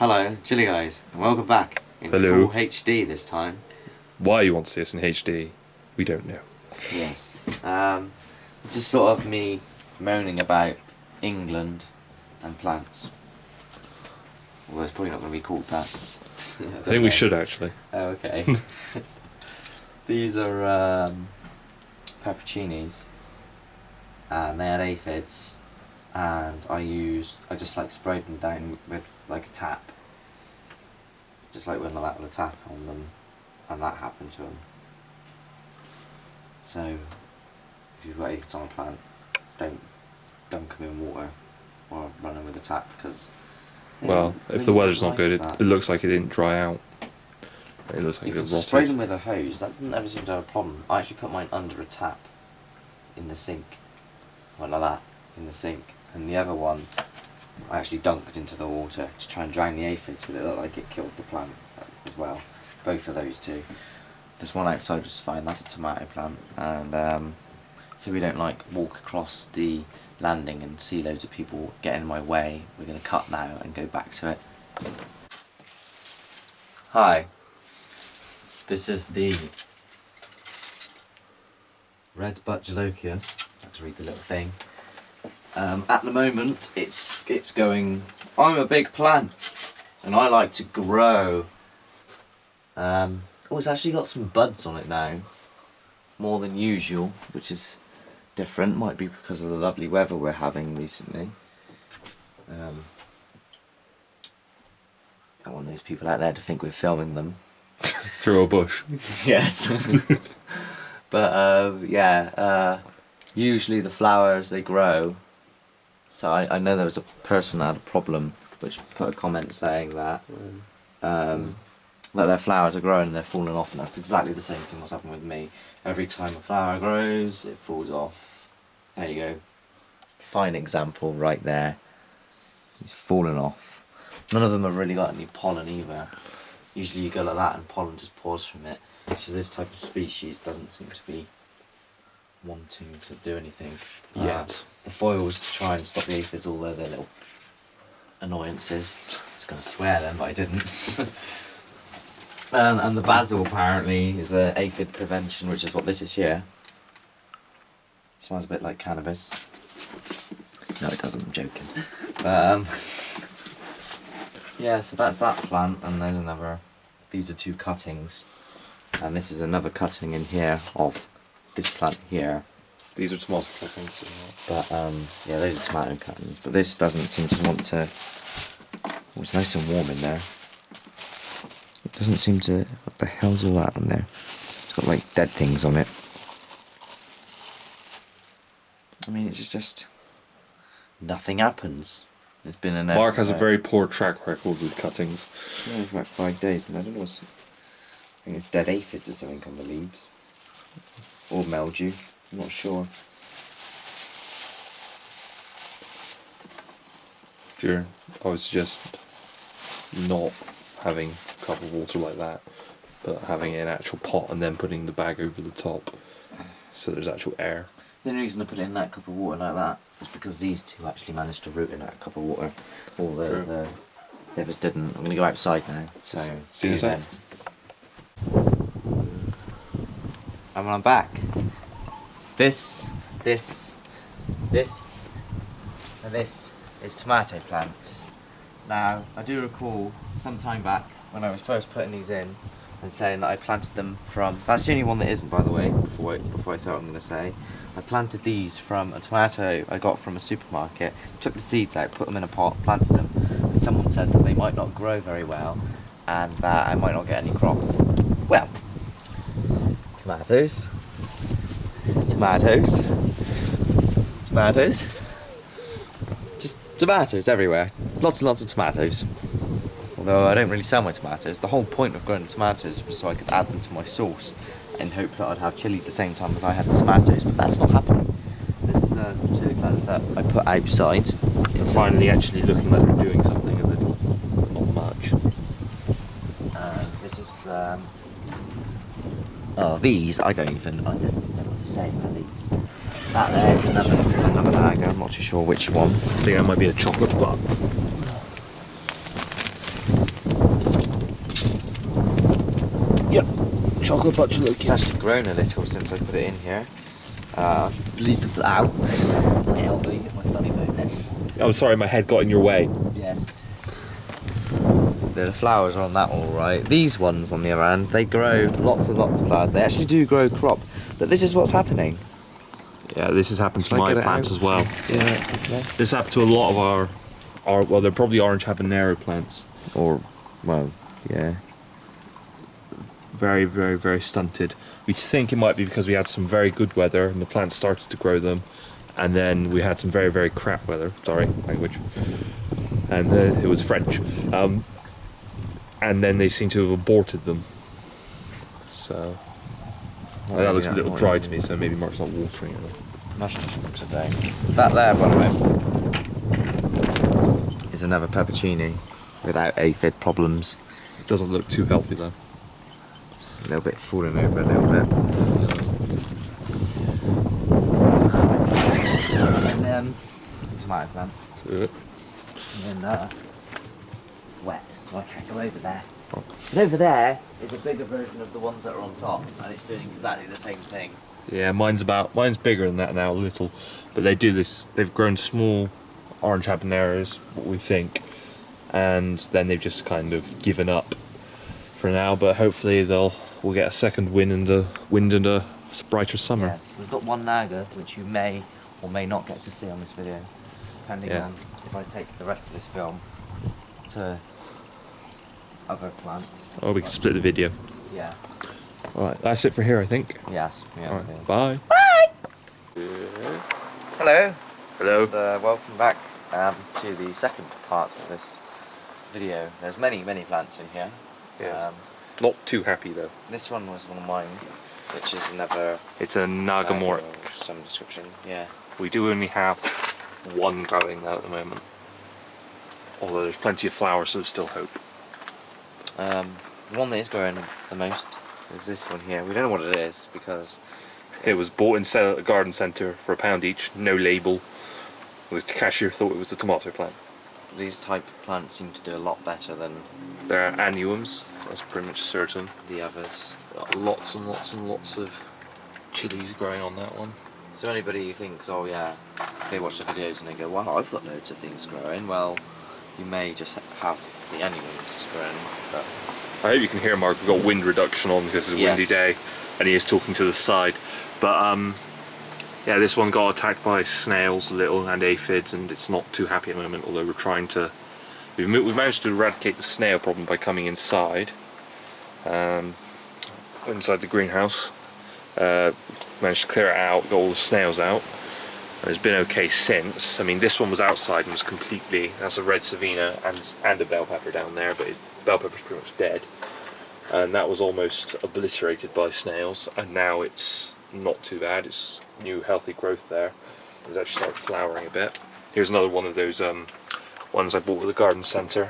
Hello, Chili guys, and welcome back in Hello. full HD this time. Why you want to see us in HD, we don't know. Yes. This is sort of me moaning about England and plants. Well, it's probably not going to be called that. I think we should actually. Oh, okay. These are pepperoncinis, and they had aphids, and I just like sprayed them down with like a tap. Just like when that with a tap on them, and that happened to them. So, if you've got aphids on a plant, don't dunk them in water or run them with a tap because. Well, if the weather's not good, it looks like it didn't dry out. It looks like you it can spray rotted. them with a hose. That didn't ever seem to have a problem. I actually put mine under a tap in the sink, like that, in the sink, and the other one I actually dunked into the water to try and drown the aphids, but it looked like it killed the plant as well. Both of those two. There's one outside which is fine. That's a tomato plant, and so we don't like walk across the landing and see loads of people get in my way. We're going to cut now and go back to it. Hi. This is the red butt jalokia. I have to read the little thing. At the moment, it's going. I'm a big plant, and I like to grow. Oh, it's actually got some buds on it now, more than usual, which is different. Might be because of the lovely weather we're having recently. Don't want those people out there to think we're filming them. Through a bush. Yes. But usually the flowers, they grow. So I know there was a person that had a problem which put a comment saying that that their flowers are growing and they're falling off, and that's exactly the same thing what's happened with me. Every time a flower grows, it falls off. There you go. Fine example right there. It's fallen off. None of them have really got any pollen either. Usually you go like that and pollen just pours from it. So this type of species doesn't seem to be wanting to do anything Yet. The foils to try and stop the aphids, all their little annoyances. I was going to swear then, but I didn't. And the basil apparently is a aphid prevention, which is what this is here. Smells a bit like cannabis. No, it doesn't. I'm joking. Yeah, so that's that plant, and there's another. These are two cuttings, and this is another cutting in here of this plant here. These are tomato cuttings. But yeah, those are tomato cuttings. But this doesn't seem to want to. Oh, it's nice and warm in there. It doesn't seem to. What the hell's all that on there? It's got like dead things on it. I mean, it's just nothing happens. It's been an. Mark has a very poor track record with cuttings. Yeah, for about 5 days, and I don't know what's. I think it's dead aphids or something on the leaves, or mildew. I'm not sure. Sure. I would suggest not having a cup of water like that, but having it in an actual pot and then putting the bag over the top, so there's actual air. The only reason I put it in that cup of water like that is because these two actually managed to root in that cup of water. All the others didn't. I'm going to go outside now, so See you then. And when I'm back, this, and this is tomato plants. Now, I do recall some time back when I was first putting these in and saying that I planted them from. That's the only one that isn't, by the way. Before I say what I'm going to say, I planted these from a tomato I got from a supermarket. Took the seeds out, put them in a pot, planted them. And someone said that they might not grow very well, and that I might not get any crop. Well, tomatoes, just tomatoes everywhere. Lots and lots of tomatoes. Although I don't really sell my tomatoes. The whole point of growing tomatoes was so I could add them to my sauce in hope that I'd have chilies at the same time as I had the tomatoes, but that's not happening. This is some chili plants that I put outside. It's finally actually looking like they're doing something a little, not much. This is oh, these I don't even know what to say about these. That there's another bag. I'm not too sure which one. I think that might be a chocolate bar. chocolate butt you look. It's actually grown a little since I put it in here. Bleep it out. My elbow, you hit my funny bone then. I'm sorry, my head got in your way. Yes. The flowers are on that all right. These ones, on the other hand, they grow lots and lots of flowers. They actually do grow crop, but this is what's happening. Yeah, this has happened to Shall I my get it plants out? as well. See how it's okay? This happened to a lot of our well, they're probably orange habanero plants. Or, well, yeah. Very, very, very stunted. We think it might be because we had some very good weather and the plants started to grow them, and then we had some very, very crap weather. Sorry, language. And it was French. And then they seem to have aborted them. So that looks a little dry to me. So maybe Mark's not watering it. Much today. That there, by the way, is another peppercini without aphid problems. It doesn't look too healthy though. It's a little bit falling over a little bit. And then tomato plant. Yeah. And then it's wet, so I can't go over there. Oh. And over there is a bigger version of the ones that are on top, and it's doing exactly the same thing. Yeah, mine's bigger than that now a little, but they do this. They've grown small orange habaneros, what we think, and then they've just kind of given up for now. But hopefully we'll get a second wind and a brighter summer. Yeah, we've got one naga which you may or may not get to see on this video, depending on if I take the rest of this film to other plants. Oh, we can split the video. Yeah. All right, that's it for here, I think. Yes. Yeah. All right, bye. Hello. Hello. Welcome back to the second part of this video. There's many plants in here. Yes. Not too happy though. This one was one of mine, which is another. It's a Nagamort. Of some description. Yeah. We do only have one growing now at the moment. Although there's plenty of flowers, so there's still hope. The one that is growing the most is this one here. We don't know what it is because it was bought and sold at a garden centre for £1 each, no label. The cashier thought it was a tomato plant. These type of plants seem to do a lot better than There are annuums, that's pretty much certain. the others. Got lots and lots and lots of chilies growing on that one. So anybody who thinks, oh yeah, they watch the videos and they go, wow, I've got loads of things growing, well, you may just have the annuums growing, but I hope you can hear Mark. We've got wind reduction on because it's a windy day and he is talking to the side. But yeah, this one got attacked by snails a little and aphids, and it's not too happy at the moment, although we're trying to... We've managed to eradicate the snail problem by coming inside the greenhouse. Managed to clear it out, got all the snails out, and it's been okay since. I mean, this one was outside and was completely... That's a red Savina and a bell pepper down there, but bell pepper's pretty much dead. And that was almost obliterated by snails, and now it's not too bad. It's new healthy growth there. It's actually started flowering a bit. Here's another one of those ones I bought at the garden centre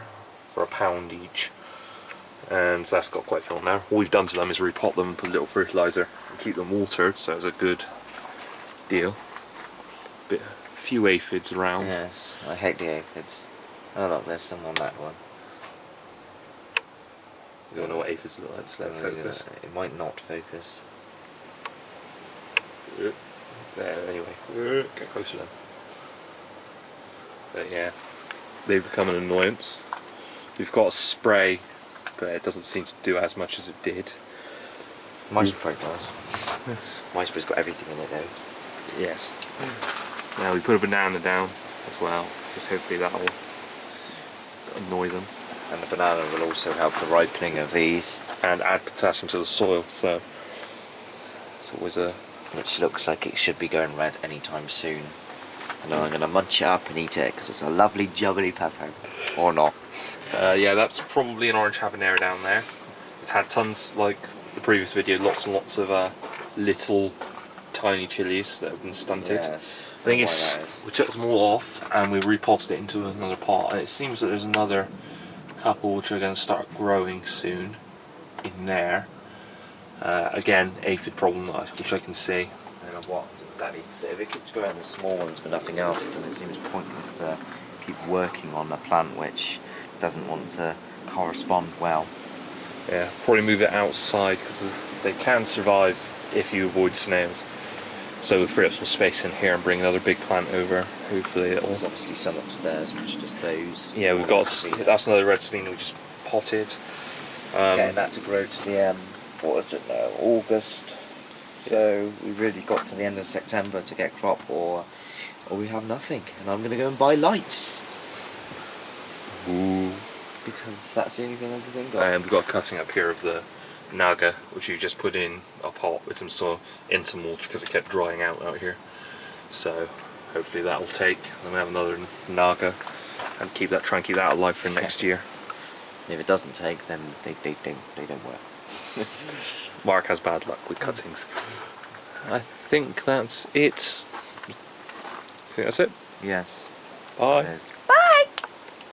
for £1 each, and that's got quite full now. All we've done to them is repot them and put a little fertiliser and keep them watered, so it's a good deal. Few aphids around. yes, I hate the aphids. Oh look, there's some on that one. You don't know what aphids look like, just let it focus. It might not focus. There, anyway. Get closer then. But yeah, they've become an annoyance. We've got a spray, but it doesn't seem to do as much as it did. My spray does. My spray's got everything in it though. Yes. Now we put a banana down as well, just hopefully that'll annoy them. And the banana will also help the ripening of these. And add potassium to the soil, so it's always a... Which looks like it should be going red anytime soon. And then I'm going to munch it up and eat it because it's a lovely jubbly pepper. Or not. yeah, that's probably an orange habanero down there. It's had tons, like the previous video, lots and lots of little tiny chilies that have been stunted. Yes, I think we took them all off and we repotted it into another pot, and it seems that there's another couple which are going to start growing soon in there. Again, aphid problem, which I can see. I don't know what exactly to do. If it keeps growing the small ones for nothing else, then it seems pointless to keep working on a plant which doesn't want to correspond well. Yeah, probably move it outside because they can survive if you avoid snails. So we'll free up some space in here and bring another big plant over. Hopefully it'll. There's obviously some upstairs, which are just those. Yeah, we've got. That's another red savina we just potted. Getting that to grow to the what is it now? August. So we really got to the end of September to get crop, or we have nothing. And I'm gonna go and buy lights Ooh. because that's the only thing I've got. And we've got a cutting up here of the naga, which you just put in a pot with some soil in some water because it kept drying out here. So hopefully that'll take. Then we have another naga, and try and keep that alive for next year. If it doesn't take, then they don't work. Mark has bad luck with cuttings. I think that's it. I think that's it. Yes. Bye. It is. Bye.